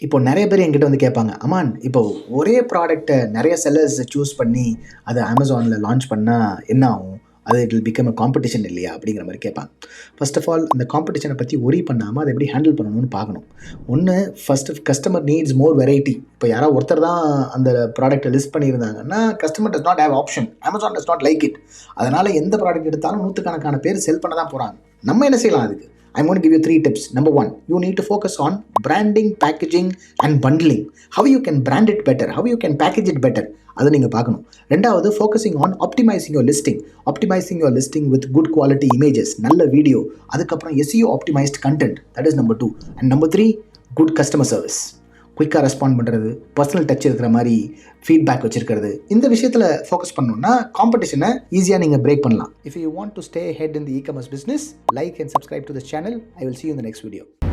இப்போ நெறைய பேர் என்கிட்ட வந்து கேட்பாங்க, "அமான், இப்போ ஒரே ப்ராடக்ட்ட நெறைய செல்லர்ஸ் சூஸ் பண்ணி அத Amazonல லான்ச் பண்ணா என்ன ஆகும்? அது இட் வில் பிகம் காம்படிஷன் இல்லையா?" அப்படிங்கிற மாரி கேட்பாங்க. ஃபர்ஸ்ட் ஆஃப் ஆல் இந்த காம்படிஷன பத்தி வொரி பண்ணாம அத எப்படி ஹேண்டில் பண்ணணும்னு பார்க்கணும். ஒண்ணு ஃபர்ஸ்ட்டு கஸ்டமர் நீட்ஸ் மோர் வெரைட்டி. இப்போ யாராவது ஒருத்தர் தான் அந்த ப்ராடக்ட்ட லிஸ்ட் பண்ணியிருந்தாங்கன்னா, customer does not have option. Amazon does not like it. அதனால எந்த ப்ராடக்ட் எடுத்தாலும் நூத்துக்கணக்கான பேர் செல் பண்ண தான் போறாங்க. நம்ம என்ன செய்யலாம் அதுக்கு? I'm going to give you 3 tips. Number 1, you need to focus on branding, packaging and bundling. How you can brand it better, how you can package it better. அதை நீங்கள் பார்க்கணும். ரெண்டாவது, focusing on optimizing your listing. Optimizing your listing with good quality images, நல்ல video, அதுக்கப்புறம் SEO optimized content. That is number 2. And number 3, good customer service. குயிக்காக respond பண்ணுறது, personal touch இருக்கிற மாதிரி ஃபீட்பேக் வச்சுருக்கிறது. இந்த விஷயத்தில் ஃபோக்கஸ் பண்ணணுன்னா காம்படிஷனை ஈஸியாக நீங்கள் பிரேக் பண்ணலாம். If you want to stay head in the e-commerce business, like and subscribe to this channel. I will see you in the next video.